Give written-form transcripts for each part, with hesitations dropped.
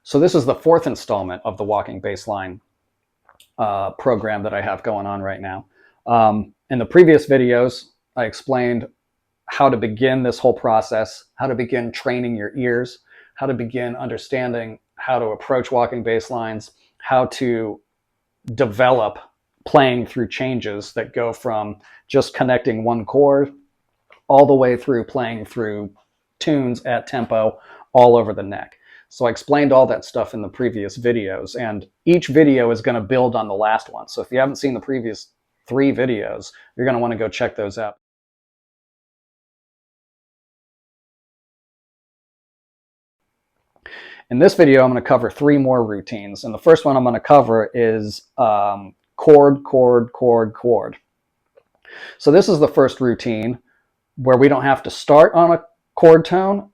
So this is the fourth installment of the walking bass line program that I have going on right now. In the previous videos, I explained how to begin this whole process, how to begin training your ears, how to begin understanding how to approach walking bass lines, how to develop playing through changes that go from just connecting one chord all the way through playing through tunes at tempo all over the neck. So I explained all that stuff in the previous videos, and each video is going to build on the last one. So if you haven't seen the previous 3 videos, you're going to want to go check those out. In this video, I'm going to cover 3 more routines, and the first one I'm going to cover is chord, chord, chord, chord. So this is the first routine where we don't have to start on a chord tone,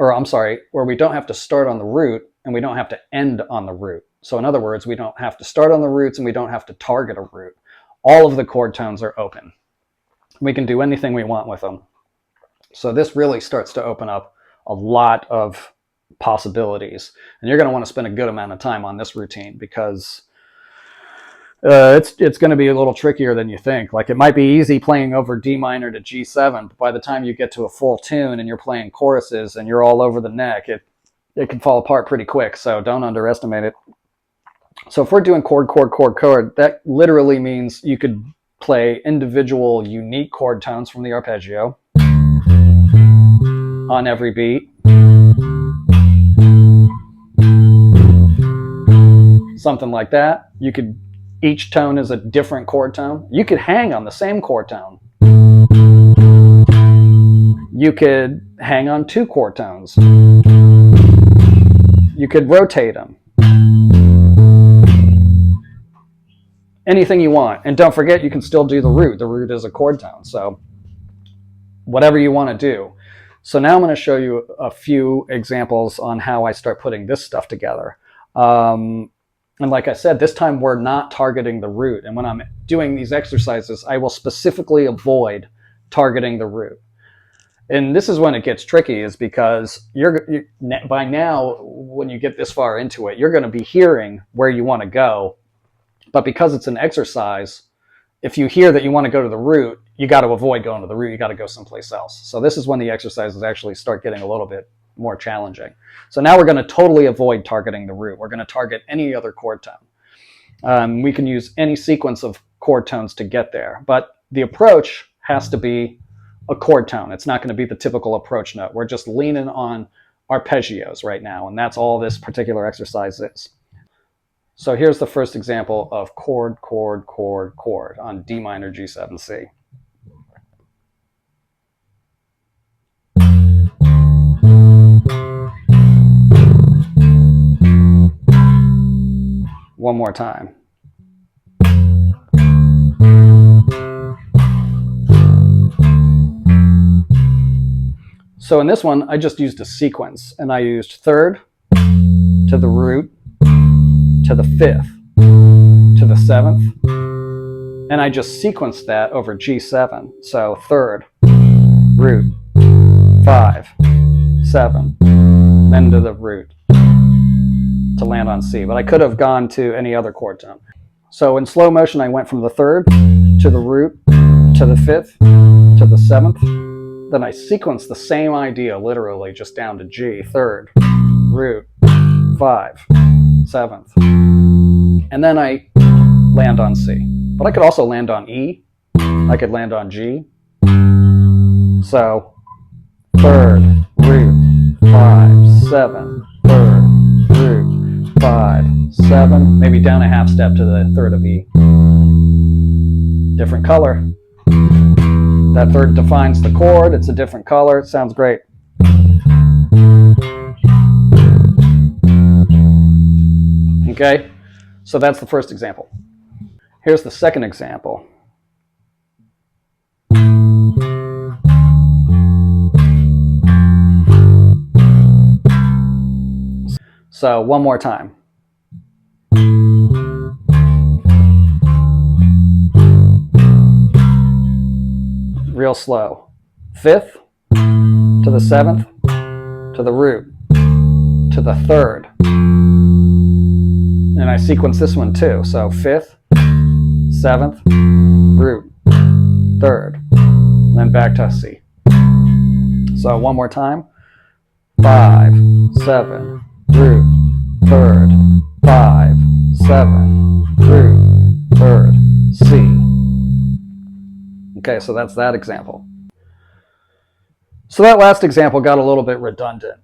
or I'm sorry, where we don't have to start on the root and we don't have to end on the root. So in other words, we don't have to start on the roots and we don't have to target a root. All of the chord tones are open. We can do anything we want with them. So this really starts to open up a lot of possibilities. And you're going to want to spend a good amount of time on this routine because it's going to be a little trickier than you think. Like, it might be easy playing over D minor to G7, but by the time you get to a full tune and you're playing choruses and you're all over the neck, it can fall apart pretty quick. So don't underestimate it. So if we're doing chord, chord, chord, chord, that literally means you could play individual unique chord tones from the arpeggio on every beat. Something like that. Each tone is a different chord tone. You could hang on the same chord tone. You could hang on 2 chord tones. You could rotate them. Anything you want. And don't forget, you can still do the root. The root is a chord tone. So whatever you want to do. So now I'm going to show you a few examples on how I start putting this stuff together. And like I said, this time we're not targeting the root. And when I'm doing these exercises, I will specifically avoid targeting the root. And this is when it gets tricky, is because by now, when you get this far into it, you're going to be hearing where you want to go. But because it's an exercise, if you hear that you want to go to the root, you got to avoid going to the root. You got to go someplace else. So this is when the exercises actually start getting a little bit more challenging. So now we're going to totally avoid targeting the root. We're going to target any other chord tone. We can use any sequence of chord tones to get there, but the approach has to be a chord tone. It's not going to be the typical approach note. We're just leaning on arpeggios right now, and that's all this particular exercise is. So here's the first example of chord, chord, chord, chord on D minor G7C. One more time. So in this one, I just used a sequence, and I used third to the root, to the 5th, to the 7th, and I just sequenced that over G7. So third, root, 5, 7, then to the root, to land on C, but I could have gone to any other chord tone. So in slow motion, I went from the 3rd to the root, to the 5th, to the 7th. Then I sequenced the same idea, literally, just down to G, 3rd, root, 5, 7th. And then I land on C. But I could also land on E. I could land on G. So 3rd, root, 5, 7, 3rd, root, 5, 7, maybe down a half step to the 3rd of E. Different color. That 3rd defines the chord. It's a different color. It sounds great. Okay, so that's the first example. Here's the second example. So one more time. Real slow. 5th to the 7th to the root to the 3rd and I sequence this one too. So 5th, 7th, root, 3rd, and then back to C. So one more time. 5, 7, root, 3rd, 5, 7, root, 3rd, C. Okay, so that's that example. So that last example got a little bit redundant.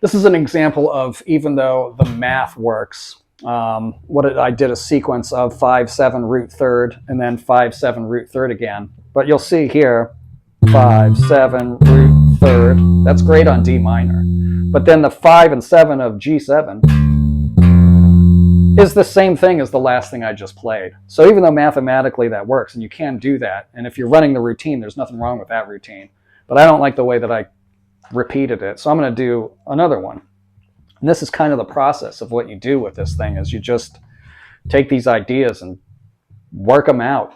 This is an example of, even though the math works, I did a sequence of 5, 7, root 3rd, and then 5, 7, root 3rd again. But you'll see here, 5, 7, root 3rd. That's great on D minor. But then the 5 and 7 of G7 is the same thing as the last thing I just played. So even though mathematically that works, and you can do that, and if you're running the routine, there's nothing wrong with that routine. But I don't like the way that I repeated it. So I'm going to do another one. And this is kind of the process of what you do with this thing, is you just take these ideas and work them out.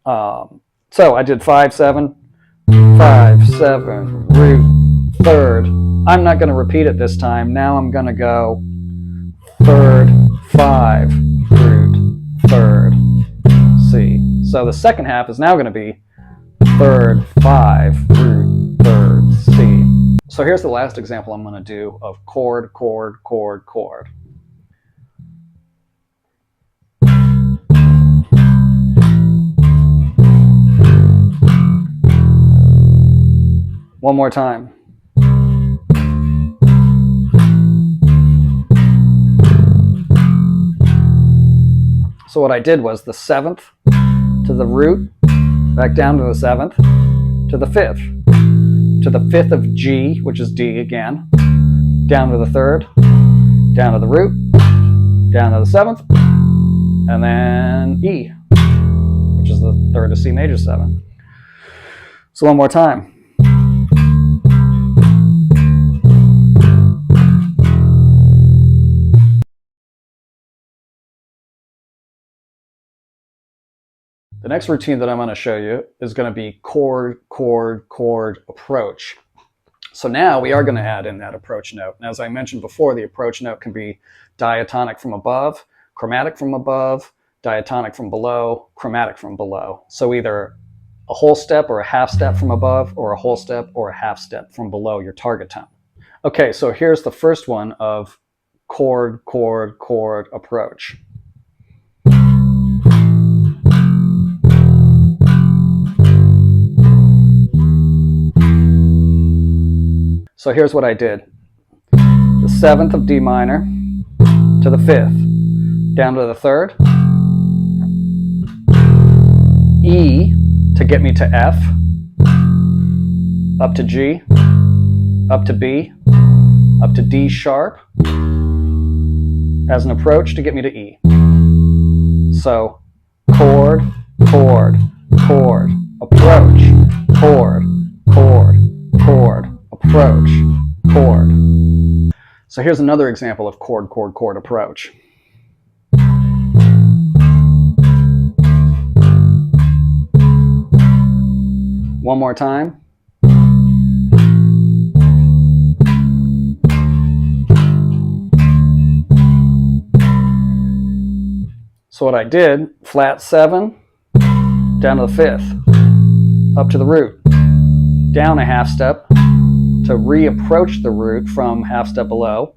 So I did 5, 7, 5, 7, root, 3rd. I'm not going to repeat it this time. Now I'm going to go 3rd, 5, root, 3rd, C. So the second half is now going to be 3rd, 5, root, 3rd, C. So here's the last example I'm going to do of chord, chord, chord, chord. One more time. So what I did was the 7th to the root, back down to the 7th, to the 5th, to the 5th of G, which is D again, down to the 3rd, down to the root, down to the 7th, and then E, which is the 3rd of C major 7. So one more time. The next routine that I'm going to show you is going to be chord, chord, chord approach. So now we are going to add in that approach note. And as I mentioned before, the approach note can be diatonic from above, chromatic from above, diatonic from below, chromatic from below. So either a whole step or a half step from above, or a whole step or a half step from below your target tone. Okay, so here's the first one of chord, chord, chord approach. So here's what I did. The 7th of D minor to the 5th, down to the 3rd, E to get me to F, up to G, up to B, up to D sharp, as an approach to get me to E. So chord, chord, chord, approach, chord, chord, chord, approach, chord. So here's another example of chord, chord, chord approach. One more time. So what I did, flat 7, down to the 5th, up to the root, down a half step to reapproach the root from half step below.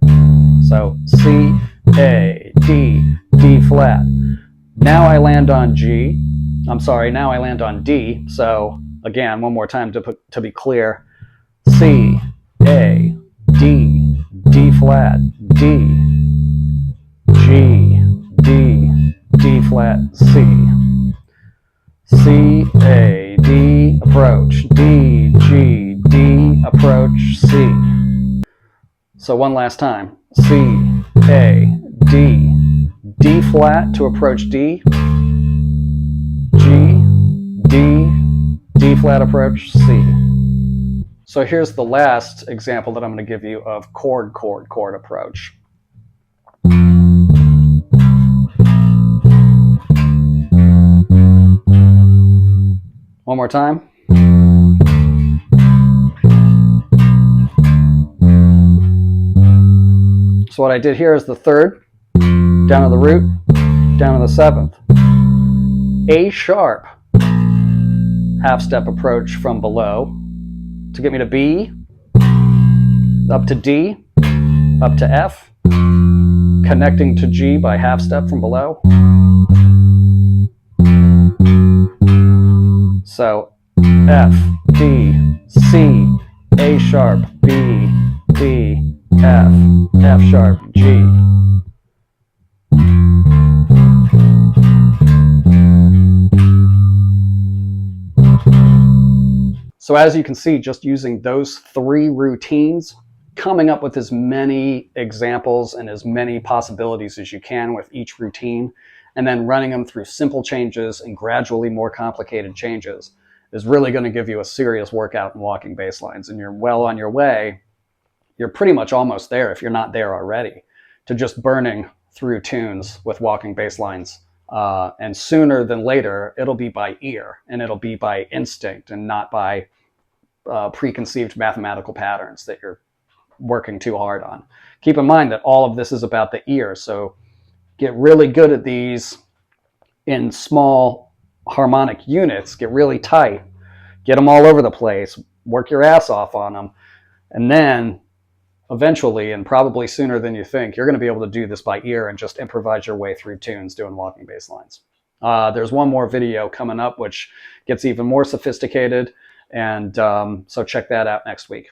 So C, A, D, D flat. Now I land on now I land on D. So again, one more time to be clear. C, A, D, D flat, D, G, D, D flat, C. C, A, D, approach, D, G, D, approach, C. So one last time. C, A, D, D flat to approach D, G, D, D flat approach, C. So here's the last example that I'm going to give you of chord, chord, chord approach. One more time. So what I did here is the 3rd down to the root, down to the seventh. A sharp, half step approach from below to get me to B, up to D, up to F, connecting to G by half step from below. So F, D, C, A sharp, B, D, F, F sharp, G. So as you can see, just using those 3 routines, coming up with as many examples and as many possibilities as you can with each routine, and then running them through simple changes and gradually more complicated changes is really going to give you a serious workout in walking bass lines. And you're well on your way. You're pretty much almost there, if you're not there already, to just burning through tunes with walking bass lines. And sooner than later, it'll be by ear, and it'll be by instinct and not by preconceived mathematical patterns that you're working too hard on. Keep in mind that all of this is about the ear, so get really good at these in small harmonic units, get really tight, get them all over the place, work your ass off on them, and then eventually, and probably sooner than you think, you're going to be able to do this by ear and just improvise your way through tunes doing walking bass lines. There's one more video coming up which gets even more sophisticated, and so check that out next week.